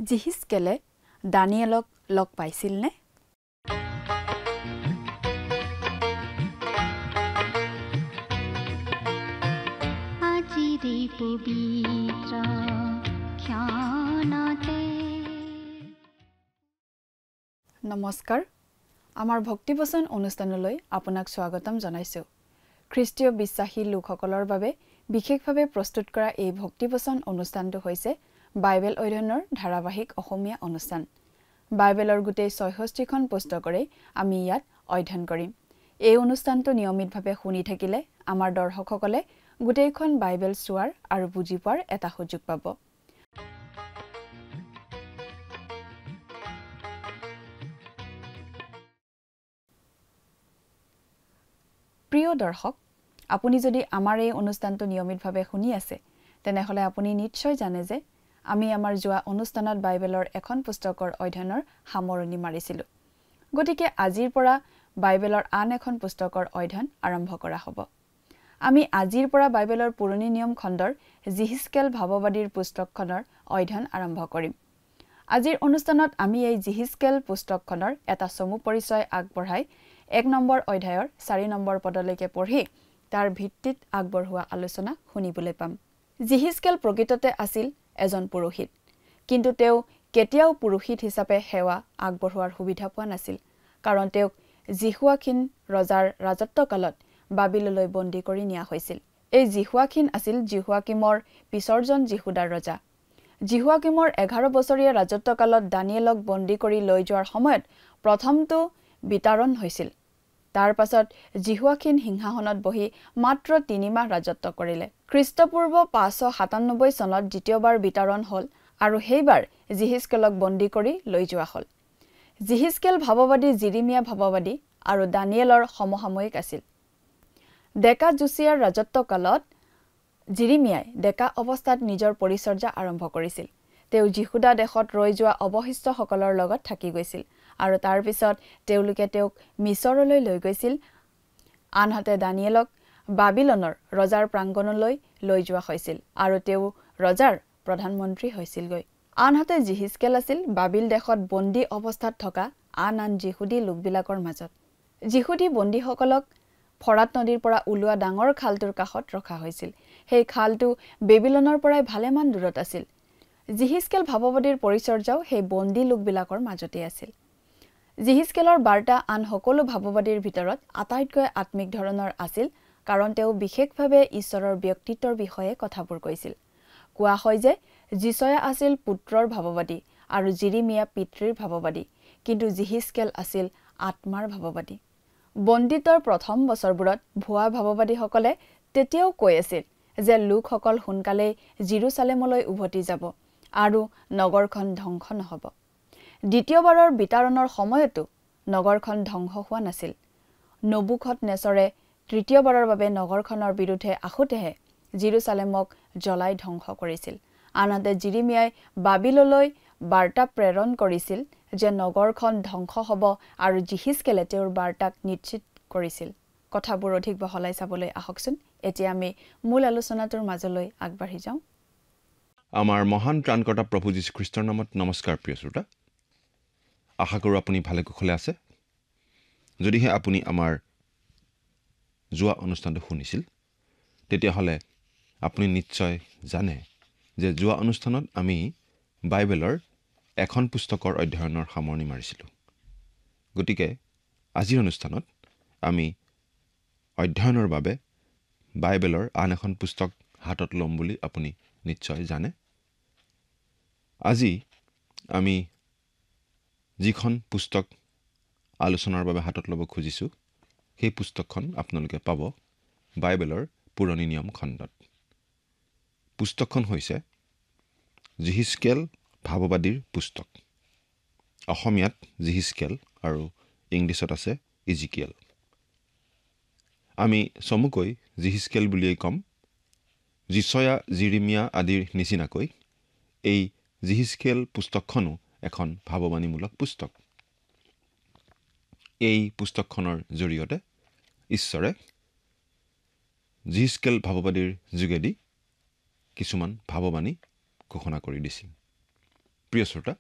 জিহিজকেলে দানিয়েলক লগ পাইছিল নে? নমস্কাৰ, আমাৰ ভক্তিবচন অনুষ্ঠানলৈ আপোনাক স্বাগতম জনাইছো। খ্ৰীষ্টীয় বিশ্বাসী লোকসকলৰ বাবে বিশেষভাৱে প্ৰস্তুত কৰা এই ভক্তিবচন অনুষ্ঠানটো হৈছে বাইবেল অধ্যয়নৰ ধাৰাবাহিক অসমীয়া অনুষ্ঠান। বাইবেলৰ গোটেই ৬৬খন পুস্তকৰে আমি ইয়াত অধ্যয়ন কৰিম। এই অনুষ্ঠানটো নিয়মিতভাৱে শুনি থাকিলে আমাৰ দৰ্শকসকলে গোটেইখন বাইবেল চোৱাৰ আৰু বুজি পোৱাৰ এটা সুযোগ পাব। প্ৰিয় দৰ্শক, আপুনি যদি আমাৰ এই অনুষ্ঠানটো নিয়মিতভাৱে শুনি আছে তেনেহলে আপুনি নিশ্চয় জানে যে আমি আমাৰ যোৱা অনুষ্ঠানত বাইবেলৰ এখন পুস্তকৰ অধ্যয়নৰ সামৰণি মাৰিছিলোঁ। গতিকে আজিৰ পৰা বাইবেলৰ আন এখন পুস্তকৰ অধ্যয়ন আৰম্ভ কৰা হ'ব। আমি আজিৰ পৰা বাইবেলৰ পুৰণি নিয়ম খণ্ডৰ জিহিজকেল ভাৱবাদীৰ পুস্তকখনৰ অধ্যয়ন আৰম্ভ কৰিম। আজিৰ অনুষ্ঠানত আমি এই জিহিজকেল পুস্তকখনৰ এটা চমু পৰিচয় আগবঢ়াই ১ নম্বৰ অধ্যায়ৰ ৪ নম্বৰ পদলৈকে পঢ়ি তাৰ ভিত্তিত আগবঢ়োৱা আলোচনা শুনিবলৈ পাম। জিহিজকেল প্ৰকৃততে আছিল এজন পুৰোহিত, কিন্তু তেওঁ কেতিয়াও পুৰোহিত হিচাপে সেৱা আগবঢ়োৱাৰ সুবিধা পোৱা নাছিল, কাৰণ তেওঁক জিহুৱাকিন ৰজাৰ ৰাজত্বকালত বাবিললৈ বন্দী কৰি নিয়া হৈছিল। এই জিহুৱাকিন আছিল জিহুৱাকিমৰ পিছৰজন জিহুদাৰ ৰজা। জিহুৱাকিমৰ ১১ বছৰীয়া ৰাজত্বকালত দানিয়েলক বন্দী কৰি লৈ যোৱাৰ সময়ত প্ৰথমটো বিতাৰণ হৈছিল। তাৰ পাছত জিহুৱাকিন সিংহাসনত বহি মাত্ৰ ৩ মাহ ৰাজত্ব কৰিলে। খ্ৰীষ্টপূৰ্ব ৫৯৭ চনত দ্বিতীয়বাৰ বিতাৰণ হ'ল আৰু সেইবাৰ জিহিজকেলক বন্দী কৰি লৈ যোৱা হ'ল। জিহিজকেল ভাৱবাদী জিৰিমিয়া ভাৱবাদী আৰু দানিয়েলৰ সমসাময়িক আছিল। ডেকা জোচিয়াৰ ৰাজত্বকালত জিৰিমিয়াই ডেকা অৱস্থাত নিজৰ পৰিচৰ্যা আৰম্ভ কৰিছিল। তেওঁ জিহুদা দেশত ৰৈ যোৱা অৱশিষ্টসকলৰ লগত থাকি গৈছিল আৰু তাৰ পিছত তেওঁলোকে তেওঁক মিছৰলৈ লৈ গৈছিল। আনহাতে দানিয়েলক বাবিলনৰ ৰজাৰ প্ৰাংগণলৈ লৈ যোৱা হৈছিল আৰু তেওঁ ৰজাৰ প্ৰধানমন্ত্ৰী হৈছিলগৈ। আনহাতে জিহিজকেল আছিল বাবিল দেশত বন্দী অৱস্থাত থকা আন জিহুদী লোকবিলাকৰ মাজত। জিহুদী বন্দীসকলক ফৰাত নদীৰ পৰা ওলোৱা ডাঙৰ খালটোৰ কাষত ৰখা হৈছিল। সেই খালটো বেবিলনৰ পৰাই ভালেমান দূৰত আছিল। জিহিজকেল ভাৱবাদীৰ পৰিচৰ্যাও সেই বন্দী লোকবিলাকৰ মাজতেই আছিল। জিহিজকেলৰ বাৰ্তা আন সকলো ভাৱবাদীৰ ভিতৰত আটাইতকৈ আত্মিক ধৰণৰ আছিল, কাৰণ তেওঁ বিশেষভাৱে ঈশ্বৰৰ ব্যক্তিত্বৰ বিষয়ে কথাবোৰ কৈছিল। কোৱা হয় যে যিচয়া আছিল পুত্ৰৰ ভাৱবাদী আৰু জিৰিমিয়া পিতৃৰ ভাৱবাদী, কিন্তু জিহিজকেল আছিল আত্মাৰ ভাৱবাদী। বন্দীত্বৰ প্ৰথম বছৰবোৰত ভুৱা ভাৱবাদীসকলে তেতিয়াও কৈ আছিল যে লোকসকল সোনকালেই জিৰচালেমলৈ উভতি যাব আৰু নগৰখন ধ্বংস নহ'ব। দ্বিতীয়বাৰৰ বিতাৰণৰ সময়তো নগৰখন ধ্বংস হোৱা নাছিল। নবুখদনেছৰে তৃতীয়বাৰৰ বাবে নগৰখনৰ বিৰুদ্ধে আহোঁতেহে জিৰচালেমক জ্বলাই ধ্বংস কৰিছিল। আনহাতে জিৰিমিয়াই বাবিললৈ বাৰ্তা প্ৰেৰণ কৰিছিল যে নগৰখন ধ্বংস হ'ব আৰু জিহিজকেলে তেওঁৰ বাৰ্তাক নিশ্চিত কৰিছিল। কথাবোৰ অধিক বহলাই চাবলৈ আহকচোন। এতিয়া আমি মূল আলোচনাটোৰ মাজলৈ আগবাঢ়ি যাওঁ। আমাৰ মহান ত্ৰাণকৰ্তা প্ৰভু যীশুখ্ৰীষ্টৰ নামত নমস্কাৰ। প্ৰিয় শ্ৰোতা, আশা কৰোঁ আপুনি ভালে কুশলে আছে। যদিহে আপুনি আমাৰ যোৱা অনুষ্ঠানটো শুনিছিল তেতিয়াহ'লে আপুনি নিশ্চয় জানে যে যোৱা অনুষ্ঠানত আমি বাইবেলৰ এখন পুস্তকৰ অধ্যয়নৰ সামৰণি মাৰিছিলোঁ। গতিকে আজিৰ অনুষ্ঠানত আমি অধ্যয়নৰ বাবে বাইবেলৰ আন এখন পুস্তক হাতত ল'ম বুলি আপুনি নিশ্চয় জানে। আজি আমি যিখন পুস্তক আলোচনাৰ বাবে হাতত ল'ব খুজিছোঁ সেই পুস্তকখন আপোনালোকে পাব বাইবেলৰ পুৰণি নিয়ম খণ্ডত। পুস্তকখন হৈছে জিহিজকেল ভাৱবাদীৰ পুস্তক। অসমীয়াত জিহিজকেল আৰু ইংলিছত আছে ইজিকিয়েল। আমি চমুকৈ জিহিজকেল বুলিয়েই ক'ম। যিচয়া জিৰিমিয়া আদিৰ নিচিনাকৈ এই জিহিজকেল পুস্তকখনো এখন ভাৱবাণীমূলক পুস্তক। এই পুস্তকখনৰ জৰিয়তে ঈশ্বৰে জিহিজকেল ভাৱবাদীৰ যোগেদি কিছুমান ভাৱবাণী ঘোষণা কৰি দিছিল। প্ৰিয় শ্ৰোতা,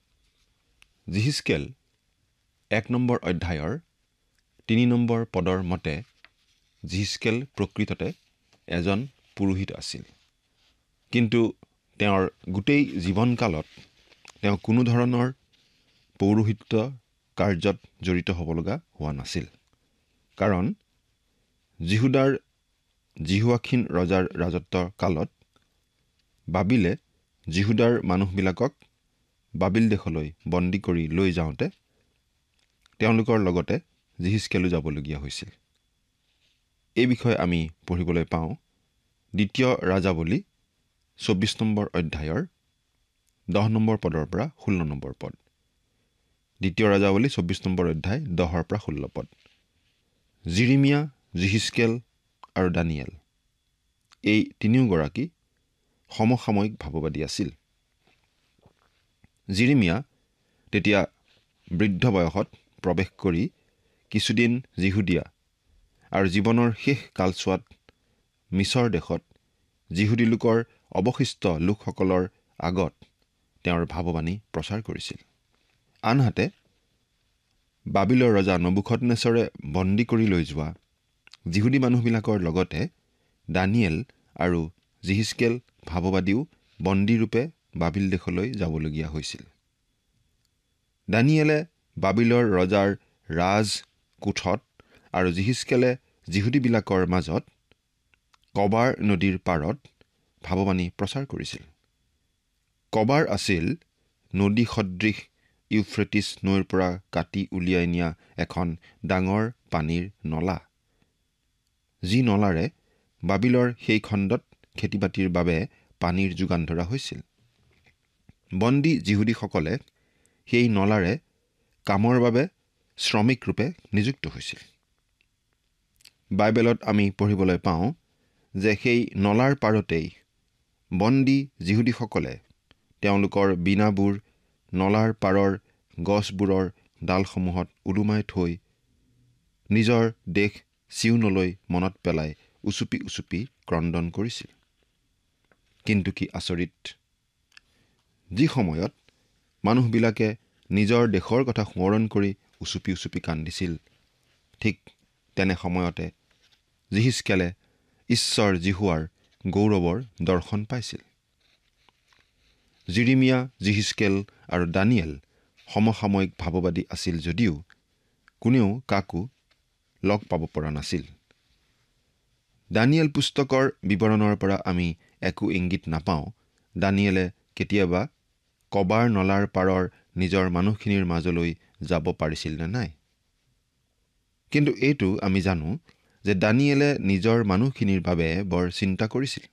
যিহিস্কেল 1 নম্বৰ অধ্যায়ৰ 3 নম্বৰ পদৰ মতে যিহিস্কেল প্ৰকৃততে এজন পুৰোহিত আছিল। কিন্তু তেওঁৰ গোটেই জীৱনকালত তেওঁ কোনো ধৰণৰ পৌৰোহিত্য কাৰ্যত জড়িত হ'ব লগা হোৱা নাছিল। কাৰণ যিহুদাৰ জিহুৱাখিন ৰজাৰ ৰাজত্বৰ কালত বাবিলে যিহুদাৰ মানুহবিলাকক বাবিল দেশলৈ বন্দী কৰি লৈ যাওঁতে তেওঁলোকৰ লগতে যিহিস্কেলো যাবলগীয়া হৈছিল। এই বিষয়ে আমি পঢ়িবলৈ পাওঁ 2 ৰাজাৱলী 24 নম্বৰ অধ্যায়ৰ 10 নম্বৰ পদৰ পৰা 16 নম্বৰ পদ। 2 ৰাজাৱলী 24 নম্বৰ অধ্যায় 10ৰ পৰা 16 পদ। জিৰিমিয়া, যিহিস্কেল আৰু দানিয়েল এই তিনিওগৰাকী সমসাময়িক ভাৱবাদী আছিল। জিৰিমিয়া তেতিয়া বৃদ্ধ বয়সত প্ৰৱেশ কৰি কিছুদিন যিহুদীয়া আৰু জীৱনৰ শেষ কালছোৱাত মিছৰ দেশত যিহুদী লোকৰ অৱশিষ্ট লোকসকলৰ আগত তেওঁৰ ভাৱবাণী প্ৰচাৰ কৰিছিল। আনহাতে বাবিলৰ ৰজা নবুখদনেছৰে বন্দী কৰি লৈ যোৱা যিহুদী মানুহবিলাকৰ লগতে দানিয়েল আৰু যিহিস্কেল ভাৱবাদীও বন্দীৰূপে বাবিল দেশলৈ যাবলগীয়া হৈছিল। দানিয়েলে বাবিলৰ ৰজাৰ ৰাজ কোঠত আৰু যিহিস্কেলে যিহুদীবিলাকৰ মাজত কবাৰ নদীৰ পাৰত ভাৱবাণী প্ৰচাৰ কৰিছিল। কবাৰ আছিল নদী সদৃশ ইউফ্ৰেটিছ নৈৰ পৰা কাটি উলিয়াই নিয়া এখন ডাঙৰ পানীৰ নলা, যি নলাৰে বাবিলৰ সেই খণ্ডত খেতি-বাতিৰ বাবে পানীৰ যোগান ধৰা হৈছিল। বন্দী যিহুদীসকলে সেই নলাৰে কামৰ বাবে শ্ৰমিক ৰূপে নিযুক্ত হৈছিল। বাইবেলত আমি পঢ়িবলৈ পাওঁ যে সেই নলাৰ পাৰতেই বন্দী যিহুদীসকলে তেওঁলোকৰ বীণাবোৰ নলাৰ পাৰৰ গছবোৰৰ ডালসমূহত ওলোমাই থৈ নিজৰ দেশ চিউনলৈ মনত পেলাই উচুপি উচুপি ক্ৰন্দন কৰিছিল। কিন্তু কি আচৰিত, যি সময়ত মানুহবিলাকে নিজৰ দেশৰ কথা সোঁৱৰণ কৰি উচুপি উচুপি কান্দিছিল, ঠিক তেনে সময়তে যিহিস্কেলে ঈশ্বৰ জিহুৱাৰ গৌৰৱৰ দৰ্শন পাইছিল। জিৰিমিয়া, যিহিস্কেল আৰু দানিয়েল সমসাময়িক ভাৱবাদী আছিল যদিও কোনেও কাকো লগ পাব পৰা নাছিল। দানিয়েল পুস্তকৰ বিৱৰণৰ পৰা আমি একো ইংগিত নাপাওঁ দানিয়েলে কেতিয়াবা কবাৰ নলাৰ পাৰৰ নিজৰ মানুহখিনিৰ মাজলৈ যাব পাৰিছিল নে নাই। কিন্তু এইটো আমি জানো যে দানিয়েলে নিজৰ মানুহখিনিৰ বাবে বৰ চিন্তা কৰিছিল,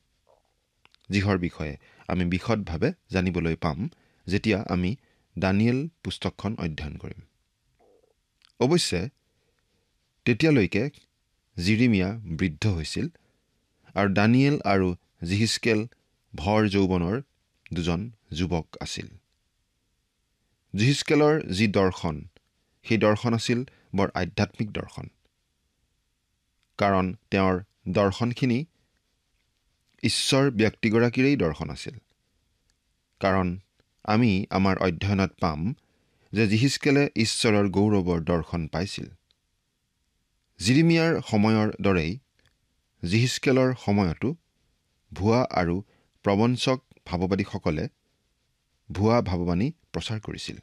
যিহৰ বিষয়ে আমি বিশদভাৱে জানিবলৈ পাম যেতিয়া আমি দানিয়েল পুস্তকখন অধ্যয়ন কৰিম। অৱশ্যে তেতিয়ালৈকে জিৰিমিয়া বৃদ্ধ হৈছিল আৰু দানিয়েল আৰু যিহিস্কেল ভৰ যৌৱনৰ দুজন যুৱক আছিল। যিহিস্কেলৰ যি দৰ্শন, সেই দৰ্শন আছিল বৰ আধ্যাত্মিক দৰ্শন। কাৰণ তেওঁৰ দৰ্শনখিনি ঈশ্বৰ ব্যক্তিগৰাকীৰেই দৰ্শন আছিল। কাৰণ আমি আমাৰ অধ্যয়নত পাম যে যিহিস্কেলে ঈশ্বৰৰ গৌৰৱৰ দৰ্শন পাইছিল। জিৰিমিয়াৰ সময়ৰ দৰেই যিহিস্কেলৰ সময়তো ভুৱা আৰু প্ৰবঞ্চক ভাৱবাদীসকলে ভুৱা ভাৱবাণী প্ৰচাৰ কৰিছিল।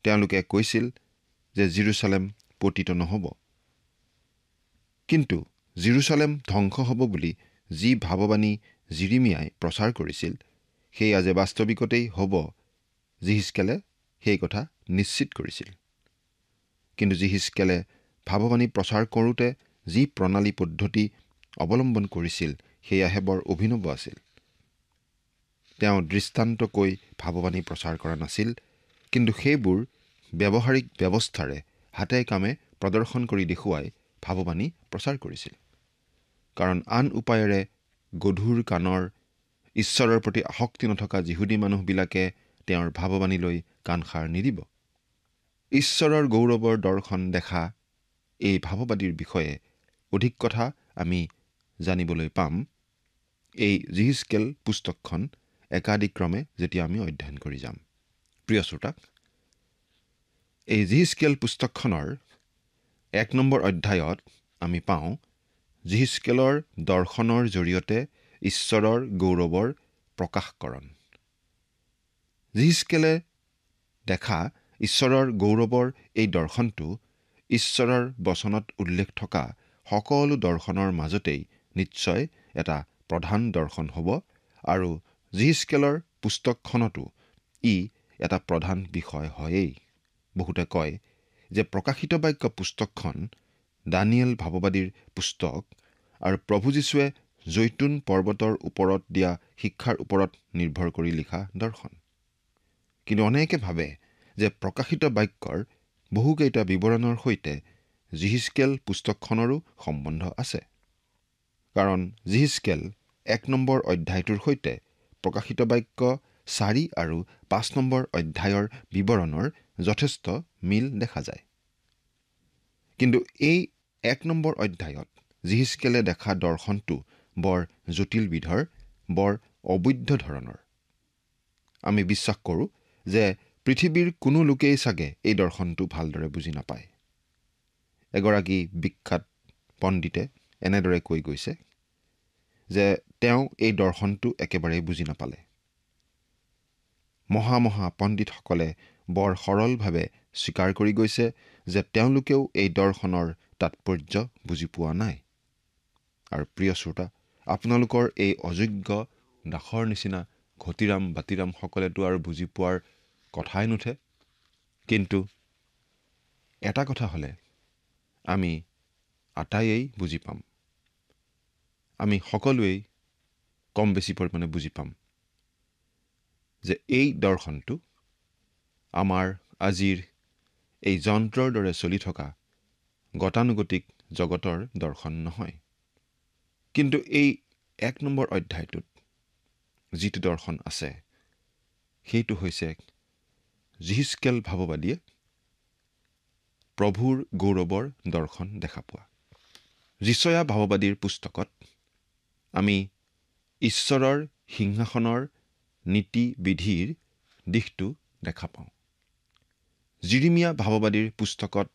তেওঁলোকে কৈছিল যে জেৰুচালেম পতিত নহ'ব। কিন্তু জেৰুচালেম ধ্বংস হ'ব বুলি যি ভাৱবাণী জিৰিমিয়াই প্ৰচাৰ কৰিছিল, সেয়া যে বাস্তৱিকতেই হ'ব, যিহিস্কেলে সেই কথা নিশ্চিত কৰিছিল। কিন্তু যিহিস্কেলে ভাৱবাণী প্ৰচাৰ কৰোঁতে যি প্ৰণালী পদ্ধতি অৱলম্বন কৰিছিল, সেয়াহে বৰ অভিনৱ আছিল। তেওঁ দৃষ্টান্তকৈ ভাৱবাণী প্ৰচাৰ কৰা নাছিল, কিন্তু সেইবোৰ ব্যৱহাৰিক ব্যৱস্থাৰে হাতে কামে প্ৰদৰ্শন কৰি দেখুৱাই ভাৱবাণী প্ৰচাৰ কৰিছিল। কাৰণ আন উপায়েৰে গধুৰ কাণৰ ঈশ্বৰৰ প্ৰতি আসক্তি নথকা যিহুদী মানুহবিলাকে তেওঁৰ ভাৱবাণীলৈ কাণসাৰ নিদিব। ঈশ্বৰৰ গৌৰৱৰ দৰ্শন দেখা এই ভাৱবাদীৰ বিষয়ে অধিক কথা আমি জানিবলৈ পাম এই যিহিস্কেল পুস্তকখন একাদিক্ৰমে যেতিয়া আমি অধ্যয়ন কৰি যাম। প্ৰিয় শ্ৰোতাক, এই জিহিজকেল পুস্তকখনৰ 1 নম্বৰ অধ্যায়ত আমি পাওঁ জিহিজকেলৰ দৰ্শনৰ জৰিয়তে ঈশ্বৰৰ গৌৰৱৰ প্ৰকাশকৰণ। জিহিজকেলে দেখা ঈশ্বৰৰ গৌৰৱৰ এই দৰ্শনটো ঈশ্বৰৰ বচনত উল্লেখ থকা সকলো দৰ্শনৰ মাজতেই নিশ্চয় এটা প্ৰধান দৰ্শন হ'ব আৰু জিহিজকেলৰ পুস্তকখনতো ই এটা প্ৰধান বিষয় হয়েই। বহুতে কয় যে প্ৰকাশিত বাক্য পুস্তকখন দানিয়েল ভাৱবাদীৰ পুস্তক আৰু প্ৰভু যীশুৱে জৈতুন পৰ্বতৰ ওপৰত দিয়া শিক্ষাৰ ওপৰত নিৰ্ভৰ কৰি লিখা দৰ্শন। কিন্তু অনেকে ভাবে যে প্ৰকাশিত বাক্যৰ বহুকেইটা বিৱৰণৰ সৈতে জিহিজকেল পুস্তকখনৰো সম্বন্ধ আছে। কাৰণ জিহিজকেল 1 নম্বৰ অধ্যায়টোৰ সৈতে প্ৰকাশিত বাক্য 4 আৰু 5 নম্বৰ অধ্যায়ৰ বিৱৰণৰ যথেষ্ট মিল দেখা যায়। কিন্তু এই 1 নম্বৰ অধ্যায়ত জিহিজকেলে দেখা দৰ্শনটো বৰ জটিল বিধৰ, বৰ অবৈধ ধৰণৰ। আমি বিশ্বাস কৰোঁ যে পৃথিৱীৰ কোনো লোকেই চাগে এই দৰ্শনটো ভালদৰে বুজি নাপায়। এগৰাকী বিখ্যাত পণ্ডিতে এনেদৰে কৈ গৈছে যে তেওঁ এই দৰ্শনটো একেবাৰেই বুজি নাপালে। মহা পণ্ডিতসকলে বৰ সৰলভাৱে স্বীকাৰ কৰি গৈছে যে তেওঁলোকেও এই দৰ্শনৰ তাৎপৰ্য বুজি পোৱা নাই। আৰু প্ৰিয় শ্ৰোতা, আপোনালোকৰ এই অযোগ্য দাসৰ নিচিনা ঘটিৰাম বাতিৰামসকলেতো আৰু বুজি পোৱাৰ কথাই নুঠে। কিন্তু এটা কথা হ'লে আমি আটাইয়েই বুজি পাম, আমি সকলোৱেই কম বেছি পৰিমাণে বুজি পাম যে এই দৰ্শনটো আমাৰ আজিৰ এই যন্ত্ৰৰ দৰে চলি থকা গতানুগতিক জগতৰ দৰ্শন নহয়। কিন্তু এই 1 নম্বৰ অধ্যায়টোত যিটো দৰ্শন আছে সেইটো হৈছে জিহিজকেল ভাৱবাদীয়ে প্ৰভুৰ গৌৰৱৰ দৰ্শন দেখা পোৱা। যিশয়া ভাৱবাদীৰ পুস্তকত আমি ঈশ্বৰৰ সিংহাসনৰ নীতি বিধিৰ দিশটো দেখা পাওঁ। জিৰিমিয়া ভাৱবাদীৰ পুস্তকত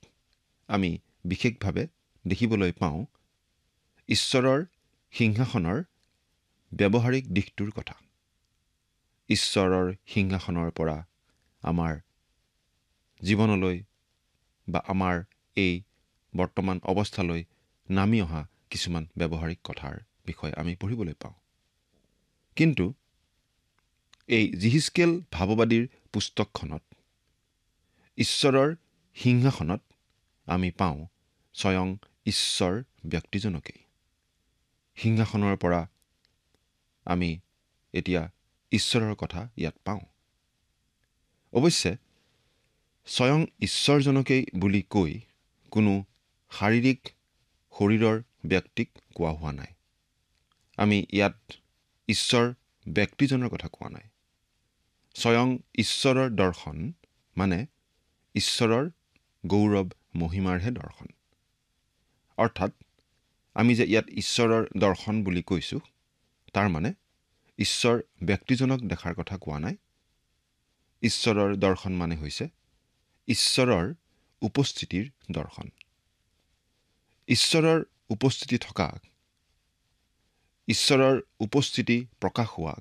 আমি বিশেষভাৱে দেখিবলৈ পাওঁ ঈশ্বৰৰ সিংহাসনৰ ব্যৱহাৰিক দিশটোৰ কথা। ঈশ্বৰৰ সিংহাসনৰ পৰা আমাৰ জীৱনলৈ বা আমাৰ এই বৰ্তমান অৱস্থালৈ নামি অহা কিছুমান ব্যৱহাৰিক কথাৰ বিষয়ে আমি পঢ়িবলৈ পাওঁ। কিন্তু এই জিহিজকেল ভাৱবাদীৰ পুস্তকখনত ঈশ্বৰৰ সিংহাসনত আমি পাওঁ স্বয়ং ঈশ্বৰ ব্যক্তিজনকেই। সিংহাসনৰ পৰা আমি এতিয়া ঈশ্বৰৰ কথা ইয়াত পাওঁ। অৱশ্যে স্বয়ং ঈশ্বৰজনকেই বুলি কৈ কোনো শাৰীৰিক শৰীৰৰ ব্যক্তিক কোৱা হোৱা নাই। আমি ইয়াত ঈশ্বৰ ব্যক্তিজনৰ কথা কোৱা নাই। স্বয়ং ঈশ্বৰৰ দৰ্শন মানে ঈশ্বৰৰ গৌৰৱ মহিমাৰহে দৰ্শন। অৰ্থাৎ আমি যে ইয়াত ঈশ্বৰৰ দৰ্শন বুলি কৈছোঁ তাৰ মানে ঈশ্বৰ ব্যক্তিজনক দেখাৰ কথা কোৱা নাই। ঈশ্বৰৰ দৰ্শন মানে হৈছে ঈশ্বৰৰ উপস্থিতিৰ দৰ্শন। ঈশ্বৰৰ উপস্থিতি থকা, ঈশ্বৰৰ উপস্থিতি প্ৰকাশ হোৱা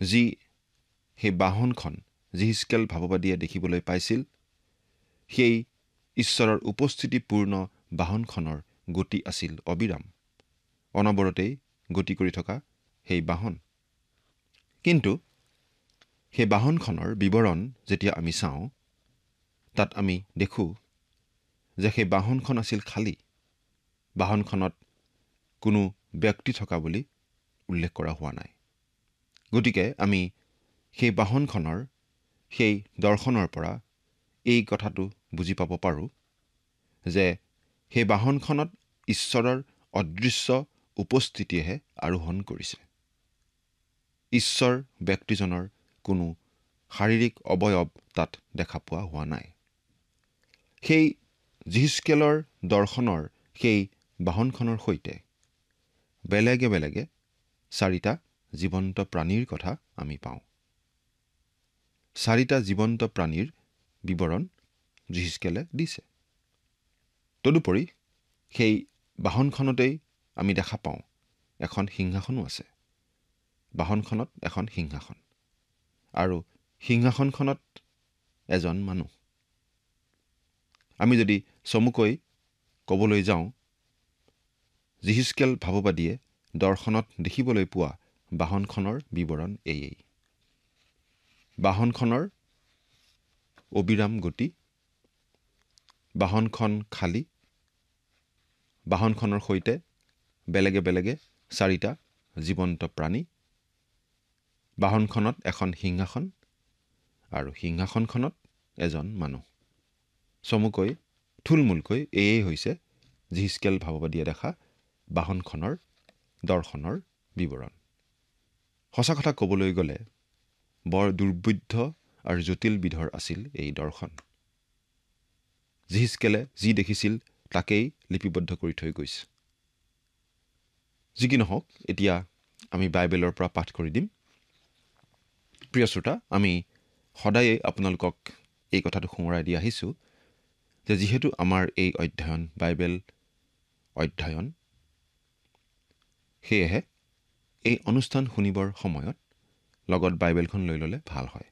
যি সেই বাহনখন জিহিজকেল ভাৱবাদীয়ে দেখিবলৈ পাইছিল, সেই ঈশ্বৰৰ উপস্থিতিপূৰ্ণ বাহনখনৰ গতি আছিল অবিৰাম, অনবৰতেই গতি কৰি থকা সেই বাহন। কিন্তু সেই বাহনখনৰ বিৱৰণ যেতিয়া আমি চাওঁ তাত আমি দেখোঁ যে সেই বাহনখন আছিল খালী। বাহনখনত কোনো ব্যক্তি থকা বুলি উল্লেখ কৰা হোৱা নাই। গতিকে আমি সেই বাহনখনৰ সেই দৰ্শনৰ পৰা এই কথাটো বুজি পাব পাৰোঁ যে সেই বাহনখনত ঈশ্বৰৰ অদৃশ্য উপস্থিতিয়েহে আৰোহণ কৰিছে। ঈশ্বৰ ব্যক্তিজনৰ কোনো শাৰীৰিক অৱয়ব তাত দেখা পোৱা হোৱা নাই। সেই জিহিজকেলৰ দৰ্শনৰ সেই বাহনখনৰ সৈতে বেলেগে বেলেগে 4টা জীৱন্ত প্ৰাণীৰ কথা আমি পাওঁ। 4টা জীৱন্ত প্ৰাণীৰ বিৱৰণ যিহিজকেলে দিছে। তদুপৰি সেই বাহনখনতেই আমি দেখা পাওঁ এখন সিংহাসনো আছে। বাহনখনত এখন সিংহাসন আৰু সিংহাসনখনত এজন মানুহ। আমি যদি চমুকৈ ক'বলৈ যাওঁ, যিহিজকেল ভাৱবাদীয়ে দৰ্শনত দেখিবলৈ পোৱা বাহনখনৰ বিৱৰণ এয়েই। বাহনখনৰ অবিৰাম গতি, বাহনখন খালী, বাহনখনৰ সৈতে বেলেগে বেলেগে 4টা জীৱন্ত প্ৰাণী, বাহনখনত এখন সিংহাসন আৰু সিংহাসনখনত এজন মানুহ। চমুকৈ থুলমূলকৈ এয়েই হৈছে যিহিজকেল ভাৱবাদীয়ে দেখা বাহনখনৰ দৰ্শনৰ বিৱৰণ। সঁচা কথা ক'বলৈ গ'লে বৰ দুৰ্বোধ্য আৰু জটিল বিধৰ আছিল এই দৰ্শন। যিহিজকেলে যি দেখিছিল তাকেই লিপিবদ্ধ কৰি থৈ গৈছে। যি কি নহওক, এতিয়া আমি বাইবেলৰ পৰা পাঠ কৰি দিম। প্ৰিয় শ্ৰোতা, আমি সদায়ে আপোনালোকক এই কথাটো সোঁৱৰাই দি আহিছোঁ যে যিহেতু আমাৰ এই অধ্যয়ন বাইবেল অধ্যয়ন, সেয়েহে এই অনুষ্ঠান শুনিবৰ সময়ত লগত বাইবেলখন লৈ ল'লে ভাল হয়।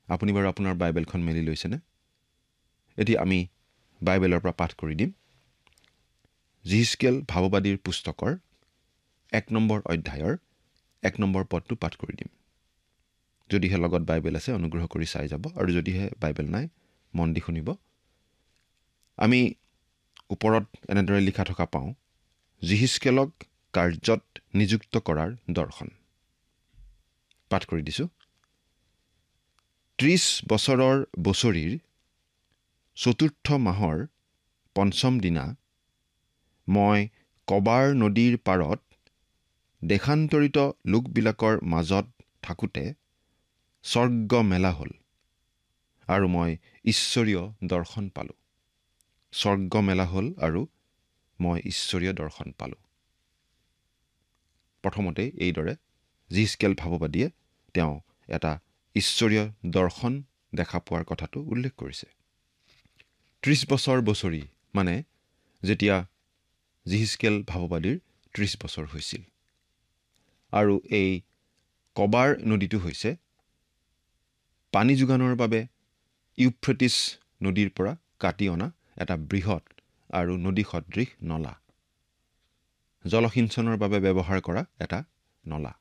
আপুনি বাৰু আপোনাৰ বাইবেলখন মেলি লৈছেনে? এতিয়া আমি বাইবেলৰ পৰা পাঠ কৰি দিম। যিহিজকেল ভাৱবাদীৰ পুস্তকৰ 1 নম্বৰ অধ্যায়ৰ 1 নম্বৰ পদটো পাঠ কৰি দিম। যদিহে লগত বাইবেল আছে অনুগ্ৰহ কৰি চাই যাব, আৰু যদিহে বাইবেল নাই মন দি শুনিব। আমি ওপৰত এনেদৰে লিখা থকা পাওঁ, যিহিজকেলক কাৰ্যত নিযুক্ত কৰাৰ দৰ্শন। পাঠ কৰি দিছোঁ। 30 বছৰৰ বছৰীৰ 4ৰ্থ মাহৰ 5ম দিনা মই কবাৰ নদীৰ পাৰত দেশান্তৰিত লোকবিলাকৰ মাজত থাকোঁতে স্বৰ্গ মেলা হ'ল আৰু মই ঈশ্বৰীয় দৰ্শন পালোঁ। স্বৰ্গ মেলা হ'ল আৰু মই ঈশ্বৰীয় দৰ্শন পালোঁ। প্ৰথমতে এইদৰে যিহিজকেল ভাৱবাদীয়ে তেওঁ এটা ঈশ্বৰীয় দৰ্শন দেখা পোৱাৰ কথাটো উল্লেখ কৰিছে। 30 বছৰ বছৰি মানে যেতিয়া যিহিজকেল ভাৱবাদীৰ 30 বছৰ হৈছিল। আৰু এই কবাৰ নদীটো হৈছে পানী যোগানৰ বাবে ইউফ্ৰেটিছ নদীৰ পৰা কাটি অনা এটা বৃহৎ আৰু নদী সদৃশ নলা, জলসিঞ্চনৰ বাবে ব্যৱহাৰ কৰা এটা নলা।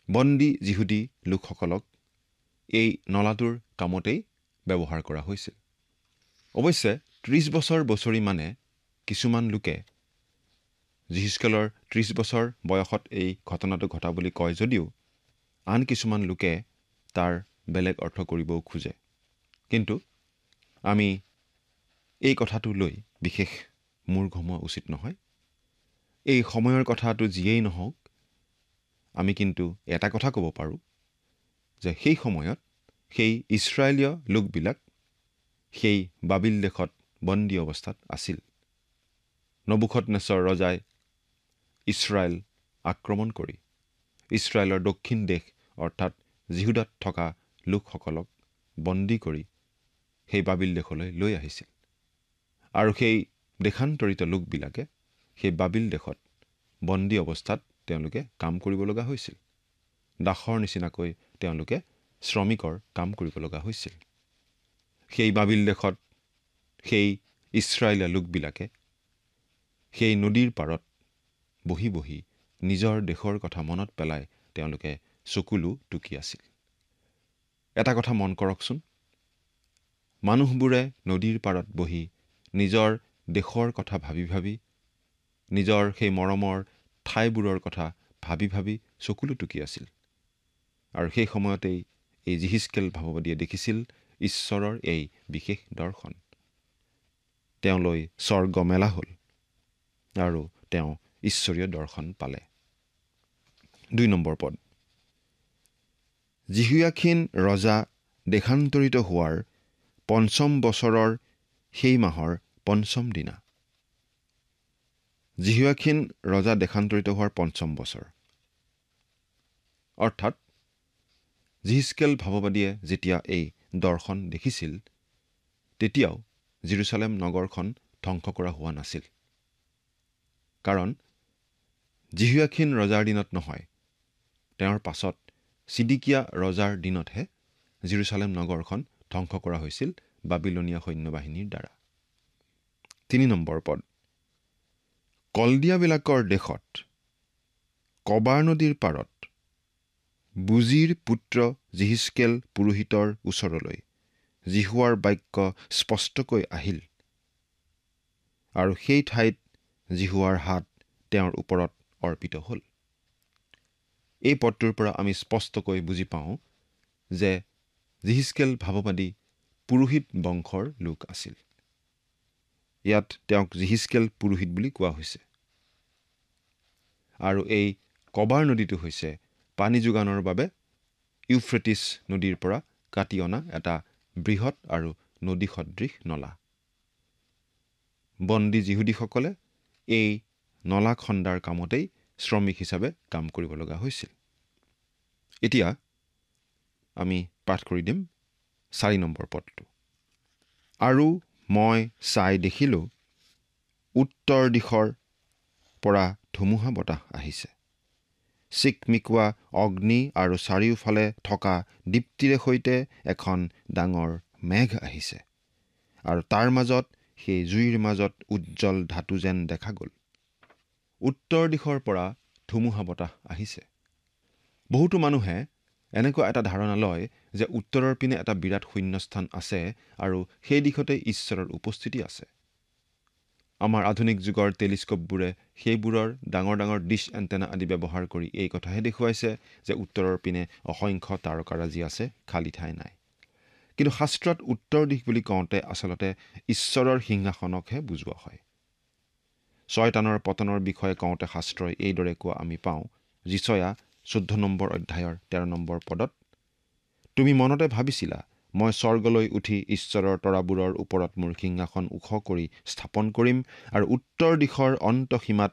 বন্দী যিহুদী লোকসকলক এই নলাটোৰ কামতেই ব্যৱহাৰ কৰা হৈছিল। অৱশ্যে 30 বছৰ বছৰি মানে কিছুমান লোকে যিহিজকেলৰ 30 বছৰ বয়সত এই ঘটনাটো ঘটা বুলি কয় যদিও আন কিছুমান লোকে তাৰ বেলেগ অৰ্থ কৰিবও খোজে। কিন্তু আমি এই কথাটো লৈ বিশেষ মূৰ ঘমোৱা উচিত নহয়। এই সময়ৰ কথাটো যিয়েই নহওক, আমি কিন্তু এটা কথা ক'ব পাৰোঁ যে সেই সময়ত সেই ইছৰাইলীয় লোকবিলাক সেই বাবিল দেশত বন্দী অৱস্থাত আছিল। নবুখদনেছৰ ৰজাই ইছৰাইল আক্ৰমণ কৰি ইছৰাইলৰ দক্ষিণ দেশ অৰ্থাৎ যিহুদাত থকা লোকসকলক বন্দী কৰি সেই বাবিল দেশলৈ লৈ আহিছিল। আৰু সেই দেশান্তৰিত লোকবিলাকে সেই বাবিল দেশত বন্দী অৱস্থাত তেওঁলোকে কাম কৰিব লগা হৈছিল। দাসৰ নিচিনাকৈ তেওঁলোকে শ্ৰমিকৰ কাম কৰিব লগা হৈছিল। সেই বাবিল দেশত সেই ইছৰাইলীয়া লোকবিলাকে সেই নদীৰ পাৰত বহি বহি নিজৰ দেশৰ কথা মনত পেলাই তেওঁলোকে চকুলো টুকি আছিল। এটা কথা মন কৰকচোন, মানুহবোৰে নদীৰ পাৰত বহি নিজৰ দেশৰ কথা ভাবি ভাবি, নিজৰ সেই মৰমৰ ঠাইবোৰৰ কথা ভাবি ভাবি চকুলো টুকি আছিল। আৰু সেই সময়তেই এই যিহিজকেল ভাৱবাদীয়ে দেখিছিল ঈশ্বৰৰ এই বিশেষ দৰ্শন। তেওঁলৈ স্বৰ্গ মেলা হ'ল আৰু তেওঁ ঈশ্বৰীয় দৰ্শন পালে। 2 নম্বৰ পদ। জিহুয়াখীন ৰজা দেশান্তৰিত হোৱাৰ 5ম বছৰৰ সেই মাহৰ 5ম দিনা। জিহুয়াখীন ৰজা দেশান্তৰিত হোৱাৰ 5ম বছৰ। অৰ্থাৎ জিহিজকেল ভাৱবাদীয়ে যেতিয়া এই দৰ্শন দেখিছিল তেতিয়াও জেৰুজালেম নগৰখন ধ্বংস কৰা হোৱা নাছিল। কাৰণ জিহুয়াখীন ৰজাৰ দিনত নহয়, তেওঁৰ পাছত ছিদিকিয়া ৰজাৰ দিনতহে জেৰুজালেম নগৰখন ধ্বংস কৰা হৈছিল বাবিলনীয়া সৈন্যবাহিনীৰ দ্বাৰা। 3 নম্বৰ পদ, কলদিয়াবিলাকৰ দেশত কবাৰ নদীৰ পাৰত বুজিৰ পুত্ৰ জিহিজকেল পুৰোহিতৰ ওচৰলৈ জিহুৱাৰ বাক্য স্পষ্টকৈ আহিল, আৰু সেই ঠাইত জিহুৱাৰ হাত তেওঁৰ ওপৰত অৰ্পিত হ'ল। এই পদটোৰ পৰা আমি স্পষ্টকৈ বুজি পাওঁ যে জিহিজকেল ভাৱবাদী পুৰোহিত বংশৰ লোক আছিল। ইয়াত তেওঁক জিহিজকেল পুৰোহিত বুলি কোৱা হৈছে। আৰু এই কবাৰ নদীটো হৈছে পানী যোগানৰ বাবে ইউফ্ৰেটিছ নদীৰ পৰা কাটি অনা এটা বৃহৎ আৰু নদী সদৃশ নলা। বন্দী যিহুদীসকলে এই নলা খন্দাৰ কামতেই শ্ৰমিক হিচাপে কাম কৰিব লগা হৈছিল। এতিয়া আমি পাঠ কৰি দিম 4 নম্বৰ পদটো। আৰু মই চাই দেখিলোঁ উত্তৰ দিশৰ পৰা ধুমুহা বতাহ আহিছে, চিকমিকোৱা অগ্নি আৰু চাৰিওফালে থকা দীপ্তিৰে সৈতে এখন ডাঙৰ মেঘ আহিছে, আৰু তাৰ মাজত সেই জুইৰ মাজত উজ্জ্বল ধাতু যেন দেখা গ'ল। উত্তৰ দিশৰ পৰা ধুমুহা বতাহ আহিছে। বহুতো মানুহে এনেকুৱা এটা ধাৰণা লয় যে উত্তৰৰ পিনে এটা বিৰাট শূন্যস্থান আছে আৰু সেই দিশতে ঈশ্বৰৰ উপস্থিতি আছে। আমাৰ আধুনিক যুগৰ টেলিস্কোপবোৰে সেইবোৰৰ ডাঙৰ ডাঙৰ ডিছ এণ্টেনা আদি ব্যৱহাৰ কৰি এই কথাহে দেখুৱাইছে যে উত্তৰৰ পিনে অসংখ্য তাৰকাৰাজি আছে, খালী ঠাই নাই। কিন্তু শাস্ত্ৰত উত্তৰ দিশ বুলি কওঁতে আচলতে ঈশ্বৰৰ সিংহাসনকহে বুজোৱা হয়। ছয়তানৰ পতনৰ বিষয়ে কওঁতে শাস্ত্ৰই এইদৰে কোৱা আমি পাওঁ যিচয়া 14 নম্বৰ অধ্যায়ৰ 13 নম্বৰ পদত, তুমি মনতে ভাবিছিলা মই স্বৰ্গলৈ উঠি ঈশ্বৰৰ তৰাবোৰৰ ওপৰত মোৰ সিংহাসন ওখ কৰি স্থাপন কৰিম আৰু উত্তৰ দিশৰ অন্তসীমাত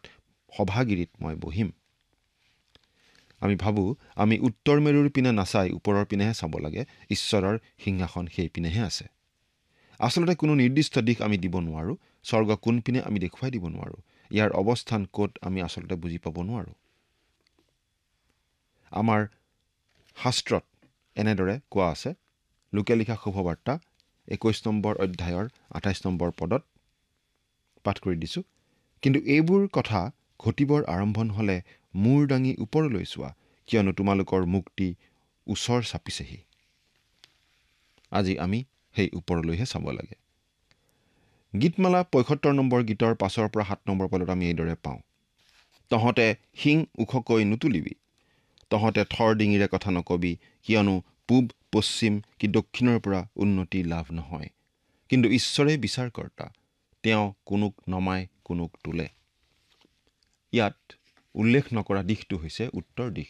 সভাগিৰিত মই বহিম। আমি ভাবোঁ আমি উত্তৰ মেৰুৰ পিনে নাচাই ওপৰৰ পিনেহে চাব লাগে, ঈশ্বৰৰ সিংহাসন সেই পিনেহে আছে। আচলতে কোনো নিৰ্দিষ্ট দিশ আমি দিব নোৱাৰোঁ, স্বৰ্গ কোনপিনে আমি দেখুৱাই দিব নোৱাৰোঁ, ইয়াৰ অৱস্থান ক'ত আমি আচলতে বুজি পাব নোৱাৰোঁ। আমাৰ শাস্ত্ৰত এনেদৰে কোৱা আছে, লোকে লিখা শুভবাৰ্তা 21 নম্বৰ অধ্যায়ৰ 28 নম্বৰ পদত পাঠ কৰি দিছোঁ, কিন্তু এইবোৰ কথা ঘটিবৰ আৰম্ভণ হ'লে মূৰ দাঙি ওপৰলৈ চোৱা, কিয়নো তোমালোকৰ মুক্তি ওচৰ চাপিছেহি। আজি আমি সেই ওপৰলৈহে চাব লাগে। গীতমালা 75 নম্বৰ গীতৰ 5 পৰা 7 নম্বৰ পদত আমি এইদৰে পাওঁ, তহঁতে শিং ওখকৈ নুতুলিবি, তহঁতে থৰ ডিঙিৰে কথা নকবি, কিয়নো পূব পশ্চিম কি দক্ষিণৰ পৰা উন্নতি লাভ নহয়, কিন্তু ঈশ্বৰে বিচাৰকৰ্তা, তেওঁ কোনোক নমাই কোনোক তোলে। ইয়াত উল্লেখ নকৰা দিশটো হৈছে উত্তৰ দিশ।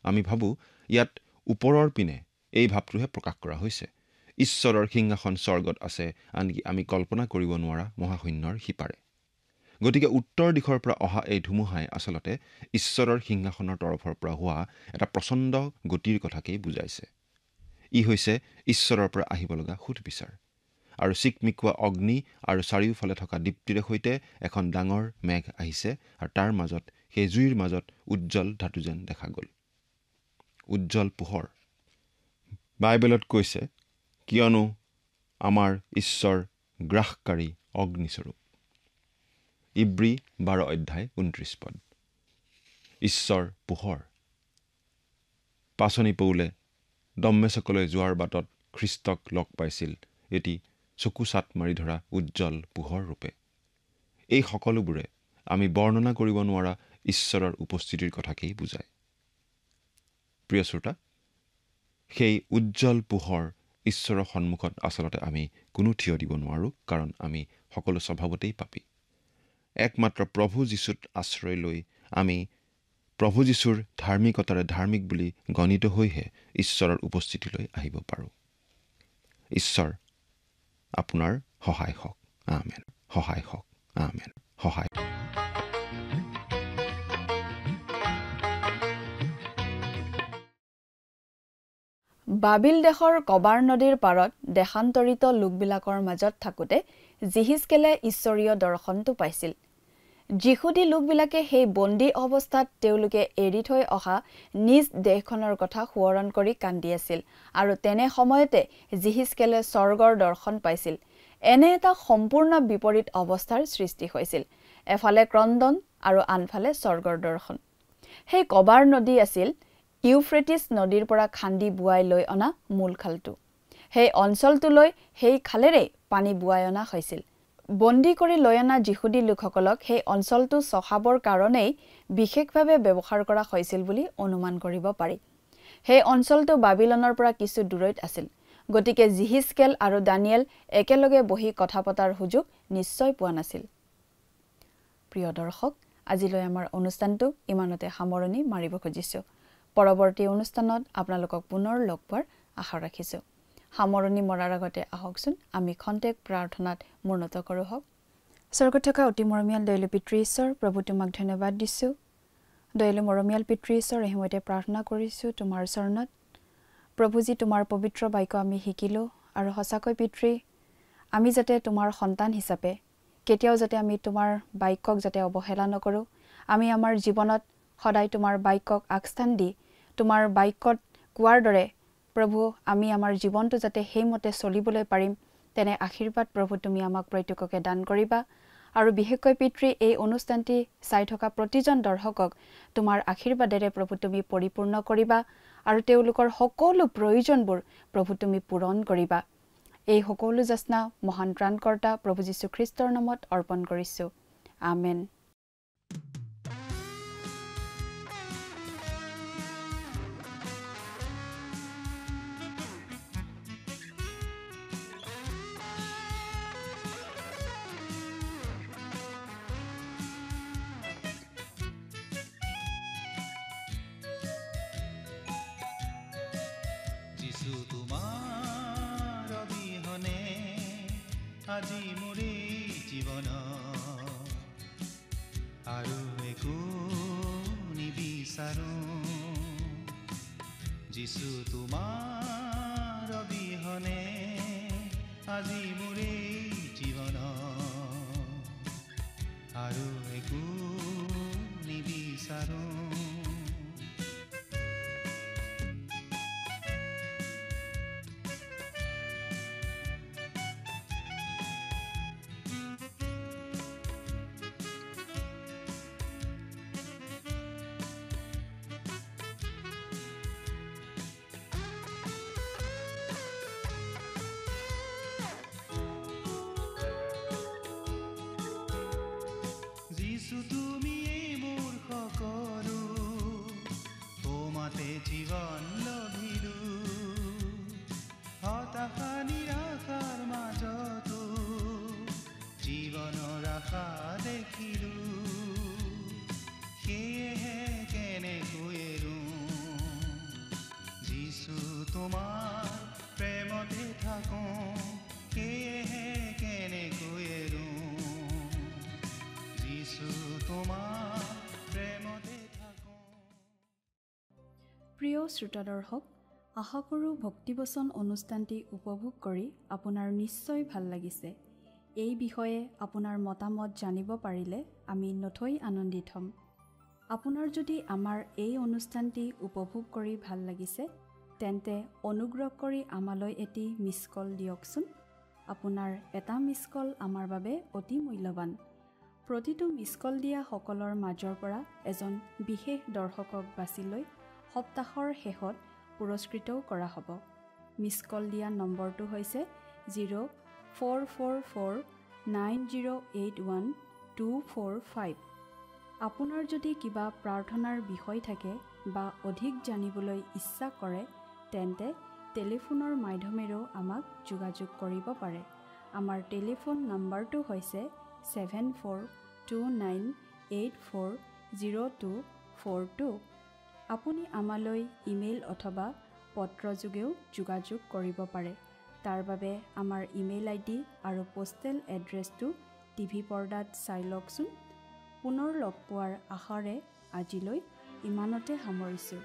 আমি ভাবোঁ ইয়াত ওপৰৰ পিনে এই ভাৱটোহে প্ৰকাশ কৰা হৈছে। ঈশ্বৰৰ সিংহাসন স্বৰ্গত আছে, আনকি আমি কল্পনা কৰিব নোৱাৰা মহাশূন্যৰ সিপাৰে। গতিকে উত্তৰ দিশৰ পৰা অহা এই ধুমুহাই আচলতে ঈশ্বৰৰ সিংহাসনৰ তৰফৰ পৰা হোৱা এটা প্ৰচণ্ড গতিৰ কথাকেই বুজাইছে। ই হৈছে ঈশ্বৰৰ পৰা আহিব লগা সুধবিচাৰ। আৰু চিকমিকোৱা অগ্নি আৰু চাৰিওফালে থকা দীপ্তিৰে সৈতে এখন ডাঙৰ মেঘ আহিছে, আৰু তাৰ মাজত সেই জুইৰ মাজত উজ্জ্বল ধাতু যেন দেখা গ'ল। উজ্জ্বল পোহৰ। বাইবেলত কৈছে, কিয়নো আমাৰ ঈশ্বৰ গ্ৰাসকাৰী অগ্নিস্বৰূপ। ইব্ৰী 12 অধ্যায় 29 পদ। ঈশ্বৰ পোহৰ। পাচনি পৌলে দম্মেচকলৈ যোৱাৰ বাটত খ্ৰীষ্টক লগ পাইছিল এটি চকু চাট মাৰি ধৰা উজ্জ্বল পোহৰ ৰূপে। এই সকলোবোৰে আমি বৰ্ণনা কৰিব নোৱাৰা ঈশ্বৰৰ উপস্থিতিৰ কথাকেই বুজায়। প্ৰিয় শ্ৰোতা, সেই উজ্জ্বল পোহৰ ঈশ্বৰৰ সন্মুখত আচলতে আমি কোনো থিয় দিব নোৱাৰোঁ, কাৰণ আমি সকলো স্বভাৱতেই পাপী। একমাত্ৰ প্ৰভু যীশুত আশ্ৰয় লৈ আমি প্ৰভু যীশুৰ ধাৰ্মিকতাৰে ধাৰ্মিক বুলি গণিত হৈহে ঈশ্বৰৰ উপস্থিতিলৈ আহিব পাৰোঁ। ঈশ্বৰ আপোনাৰ সহায় হওক। আমেন। সহায় হওক। আমেন। সহায়। বাবিল দেশৰ কবাৰ নদীৰ পাৰত দেশান্তৰিত লোকবিলাকৰ মাজত থাকোঁতে জিহিজকেলে ঈশ্বৰীয় দৰ্শনটো পাইছিল। যিহুদী লোকবিলাকে সেই বন্দী অৱস্থাত তেওঁলোকে এৰি থৈ অহা নিজ দেশখনৰ কথা সোঁৱৰণ কৰি কান্দি আছিল আৰু তেনে সময়তে জিহিজকেলে স্বৰ্গৰ দৰ্শন পাইছিল। এনে এটা সম্পূৰ্ণ বিপৰীত অৱস্থাৰ সৃষ্টি হৈছিল, এফালে ক্ৰন্দন আৰু আনফালে স্বৰ্গৰ দৰ্শন। সেই কবাৰ নদী আছিল ইউফ্ৰেটিছ নদীৰ পৰা খান্দি বুৱাই লৈ অনা মূল খালটো। সেই অঞ্চলটোলৈ সেই খালেৰেই পানী বুৱাই অনা হৈছিল। বন্দী কৰি লৈ অনা যিহুদী লোকসকলক সেই অঞ্চলটো চহাবৰ কাৰণেই বিশেষভাৱে ব্যৱহাৰ কৰা হৈছিল বুলি অনুমান কৰিব পাৰি। সেই অঞ্চলটো বাবিলনৰ পৰা কিছু দূৰৈত আছিল, গতিকে জিহিজকেল আৰু দানিয়েল একেলগে বহি কথা পতাৰ সুযোগ নিশ্চয় পোৱা নাছিল। প্ৰিয় দৰ্শক, আজিলৈ আমাৰ অনুষ্ঠানটো ইমানতে সামৰণি মাৰিব খুজিছোঁ। পৰৱৰ্তী অনুষ্ঠানত আপোনালোকক পুনৰ লগ পোৱাৰ আশা ৰাখিছোঁ। সামৰণি মৰাৰ আগতে আহকচোন আমি খন্তেক প্ৰাৰ্থনাত মূৰ্ণত কৰোঁ হওক। স্বৰ্গত থকা অতি মৰমীয়াল দয়ালু পিতৃ ঈশ্বৰ, প্ৰভু তোমাক ধন্যবাদ দিছোঁ। দয়ালু মৰমীয়াল পিতৃ ঈশ্বৰ, এই সময়তে প্ৰাৰ্থনা কৰিছোঁ তোমাৰ চৰণত। প্ৰভুজী, তোমাৰ পবিত্ৰ বাক্য আমি শিকিলোঁ আৰু সঁচাকৈ পিতৃ, আমি যাতে তোমাৰ সন্তান হিচাপে কেতিয়াও যাতে আমি তোমাৰ বাক্যক যাতে অৱহেলা নকৰোঁ, আমি আমাৰ জীৱনত সদায় তোমাৰ বাক্যক আগস্থান দি তোমাৰ বাক্যত কোৱাৰ দৰে প্ৰভু আমি আমাৰ জীৱনটো যাতে সেইমতে চলিবলৈ পাৰিম, তেনে আশীৰ্বাদ প্ৰভু তুমি আমাক প্ৰত্যেককে দান কৰিবা। আৰু বিশেষকৈ পিতৃ, এই অনুষ্ঠানটি চাই থকা প্ৰতিজন দৰ্শকক তোমাৰ আশীৰ্বাদেৰে প্ৰভু তুমি পৰিপূৰ্ণ কৰিবা আৰু তেওঁলোকৰ সকলো প্ৰয়োজনবোৰ প্ৰভু তুমি পূৰণ কৰিবা। এই সকলো যাচনা মহান ত্ৰাণকৰ্তা প্ৰভু যীশুখ্ৰীষ্টৰ নামত অৰ্পণ কৰিছোঁ। আমেন। তোমাৰ অবিহনে আজি মোৰ জীৱন আৰু একো নিবিচাৰো। যিছু তোমাৰ অবিহনে আজি মোৰ জীৱন আৰু একো নিবিচাৰো। জীৱন লভিলো হতাশা নিৰাশাৰ মাজতো জীৱনৰ আশা দেখিলো। সেয়েহে কেনেকৈ এৰো যিছু তোমাৰ প্ৰেমতে থাকো। সেয়েহে কেনেকৈ এৰো যিছু তোমাৰ প্ৰেমতে। প্ৰিয় শ্ৰোতা দৰ্শক, আশা কৰোঁ ভক্তিবচন অনুষ্ঠানটি উপভোগ কৰি আপোনাৰ নিশ্চয় ভাল লাগিছে। এই বিষয়ে আপোনাৰ মতামত জানিব পাৰিলে আমি নথৈ আনন্দিত হ'ম। আপোনাৰ যদি আমাৰ এই অনুষ্ঠানটি উপভোগ কৰি ভাল লাগিছে, তেন্তে অনুগ্ৰহ কৰি আমালৈ এটি মিছ কল দিয়কচোন। আপোনাৰ এটা মিছ কল আমাৰ বাবে অতি মূল্যৱান। প্ৰতিটো মিছ কল দিয়া সকলৰ মাজৰ পৰা এজন বিশেষ দৰ্শকক বাছি লৈ সপ্তাহৰ শেষত পুৰস্কৃতও কৰা হ'ব। মিছ কল দিয়া নম্বৰটো হৈছে 0444908125। আপোনাৰ যদি কিবা প্ৰাৰ্থনাৰ বিষয় থাকে বা অধিক জানিবলৈ ইচ্ছা কৰে, তেন্তে টেলিফোনৰ মাধ্যমেৰেও আমাক যোগাযোগ কৰিব পাৰে। আমাৰ টেলিফোন নম্বৰটো হৈছে 7429840242। আপুনি আমালৈ ইমেইল অথবা পত্ৰযোগেও যোগাযোগ কৰিব পাৰে। তাৰ বাবে আমাৰ ইমেইল ID আৰু পোষ্টেল এড্ৰেছটো টিভি পৰ্দাত চাই লওকচোন। পুনৰ লগ পোৱাৰ আশাৰে আজিলৈ ইমানতে সামৰিছোঁ।